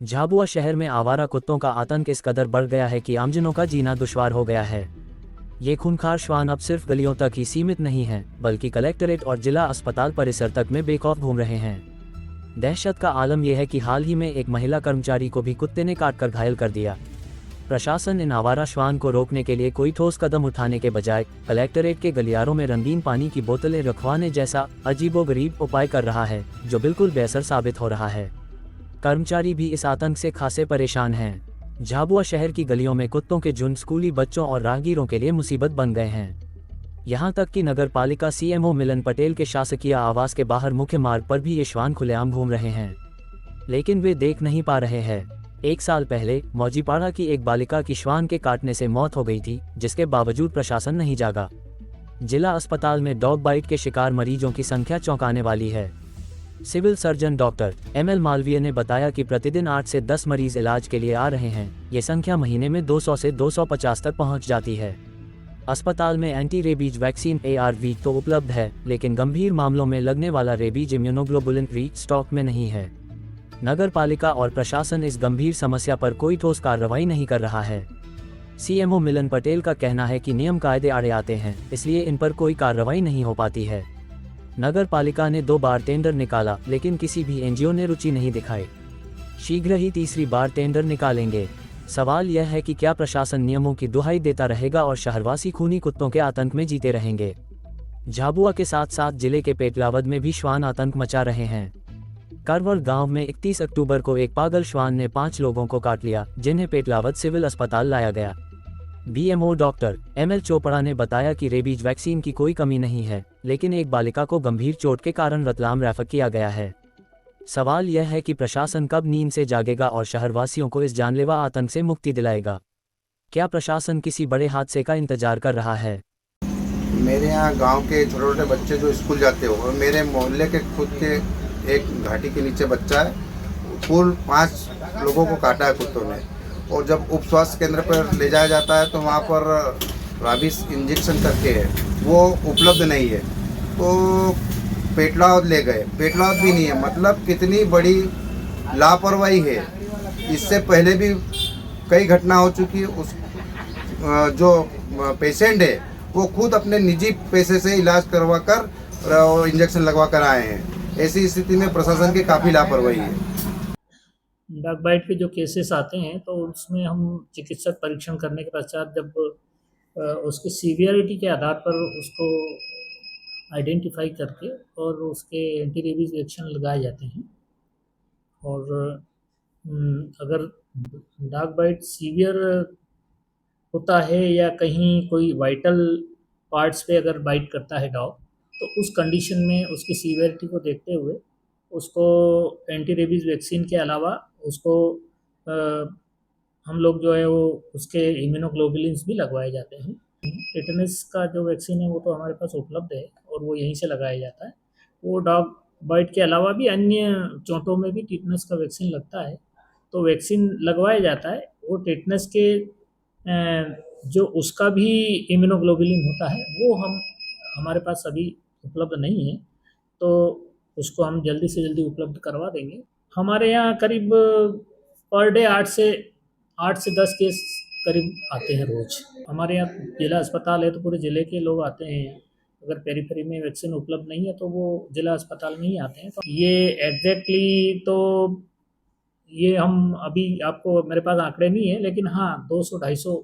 झाबुआ शहर में आवारा कुत्तों का आतंक इस कदर बढ़ गया है कि आमजनों का जीना दुश्वार हो गया है। ये खूंखार श्वान अब सिर्फ गलियों तक ही सीमित नहीं हैं, बल्कि कलेक्टरेट और जिला अस्पताल परिसर तक में बेखौफ घूम रहे हैं। दहशत का आलम यह है कि हाल ही में एक महिला कर्मचारी को भी कुत्ते ने काटकर घायल कर दिया। प्रशासन इन आवारा श्वान को रोकने के लिए कोई ठोस कदम उठाने के बजाय कलेक्टरेट के गलियारों में रंगीन पानी की बोतलें रखवाने जैसा अजीबोगरीब उपाय कर रहा है, जो बिल्कुल बेअसर साबित हो रहा है। कर्मचारी भी इस आतंक से खासे परेशान हैं। झाबुआ शहर की गलियों में कुत्तों के झुंड स्कूली बच्चों और राहगीरों के लिए मुसीबत बन गए हैं। यहाँ तक कि नगर पालिका सीएमओ मिलन पटेल के शासकीय आवास के बाहर मुख्य मार्ग पर भी ये श्वान खुलेआम घूम रहे हैं, लेकिन वे देख नहीं पा रहे हैं। 1 साल पहले मौजीपाड़ा की एक बालिका की श्वान के काटने से मौत हो गई थी, जिसके बावजूद प्रशासन नहीं जागा। जिला अस्पताल में डॉग बाइट के शिकार मरीजों की संख्या चौंकाने वाली है। Civil surgeon doctor ML Malviya ने बताया कि प्रतिदिन 8 से 10 मरीज इलाज के लिए आ रहे हैं। ये संख्या महीने में 200 से 250 तक पहुंच जाती है। अस्पताल में एंटी रेबीज वैक्सीन ARV तो उपलब्ध है, लेकिन गंभीर मामलों में लगने वाला रेबीज इम्यूनोग्लोबुलिन भी स्टॉक में नहीं है। नगर पालिका और प्रशासन इस गंभीर समस्या पर कोई ठोस कार्रवाई नहीं कर रहा है। सीएमओ मिलन पटेल का कहना है कि नियम कायदे आड़े आते हैं, इसलिए इन पर कोई कार्रवाई नहीं हो पाती है। नगर पालिका ने 2 बार टेंडर निकाला, लेकिन किसी भी एनजीओ ने रुचि नहीं दिखाई। शीघ्र ही तीसरी बार टेंडर निकालेंगे। सवाल यह है कि क्या प्रशासन नियमों की दुहाई देता रहेगा और शहरवासी खूनी कुत्तों के आतंक में जीते रहेंगे। झाबुआ के साथ साथ जिले के पेटलावद में भी श्वान आतंक मचा रहे हैं। करवल गांव में 31 अक्टूबर को एक पागल श्वान ने 5 लोगों को काट लिया, जिन्हें पेटलावद सिविल अस्पताल लाया गया। बीएमओ डॉक्टर एमएल चोपड़ा ने बताया कि रेबीज वैक्सीन की कोई कमी नहीं है, लेकिन एक बालिका को गंभीर चोट के कारण रतलाम रेफर किया गया है। सवाल यह है कि प्रशासन कब नींद से जागेगा और शहरवासियों को इस जानलेवा आतंक से मुक्ति दिलाएगा। क्या प्रशासन किसी बड़े हादसे का इंतजार कर रहा है? मेरे यहाँ गांव के छोटे छोटे बच्चे जो स्कूल जाते हो, और मेरे मोहल्ले के खुद के एक घाटी के नीचे बच्चा है, कुल 5 लोगों को काटा है कुत्तों ने। और जब उप स्वास्थ्य केंद्र पर ले जाया जाता है तो वहाँ पर राबिस इंजेक्शन करके है, वो उपलब्ध नहीं है। तो पेटलावद ले गए, पेटलावद भी नहीं है। मतलब कितनी बड़ी लापरवाही है। इससे पहले भी कई घटना हो चुकी है। उस जो पेशेंट है वो खुद अपने निजी पैसे से इलाज करवा कर इंजेक्शन लगवा कर आए हैं। ऐसी स्थिति में प्रशासन की काफ़ी लापरवाही है। डॉग बाइट के जो केसेस आते हैं तो उसमें हम चिकित्सक परीक्षण करने के पश्चात जब उसकी सीवियरिटी के आधार पर उसको आइडेंटिफाई करके और उसके एंटी रेबीज वैक्सीन लगाए जाते हैं। और अगर डॉग बाइट सीवियर होता है या कहीं कोई वाइटल पार्ट्स पे अगर बाइट करता है डॉग, तो उस कंडीशन में उसकी सीवियरिटी को देखते हुए उसको एंटी रेबीज वैक्सीन के अलावा उसको हम लोग जो है वो उसके इम्यूनोग्लोबुलिन्स भी लगवाए जाते हैं। टिटनेस का जो वैक्सीन है वो तो हमारे पास उपलब्ध है और वो यहीं से लगाया जाता है। वो डॉग बाइट के अलावा भी अन्य चोटों में भी टिटनेस का वैक्सीन लगता है, तो वैक्सीन लगवाया जाता है। वो टिटनेस के जो उसका भी इम्यूनोग्लोबुलिन होता है वो हमारे पास अभी उपलब्ध नहीं है, तो उसको हम जल्दी से जल्दी उपलब्ध करवा देंगे। हमारे यहाँ करीब पर डे 8 से 10 केस करीब आते हैं रोज़। हमारे यहाँ जिला अस्पताल है तो पूरे ज़िले के लोग आते हैं। अगर पेरीफेरी में वैक्सीन उपलब्ध नहीं है तो वो जिला अस्पताल में ही आते हैं। तो ये एग्जैक्टली तो ये हम अभी आपको मेरे पास आंकड़े नहीं है, लेकिन हाँ 200-250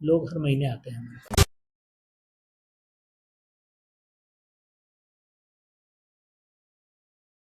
लोग हर महीने आते हैं।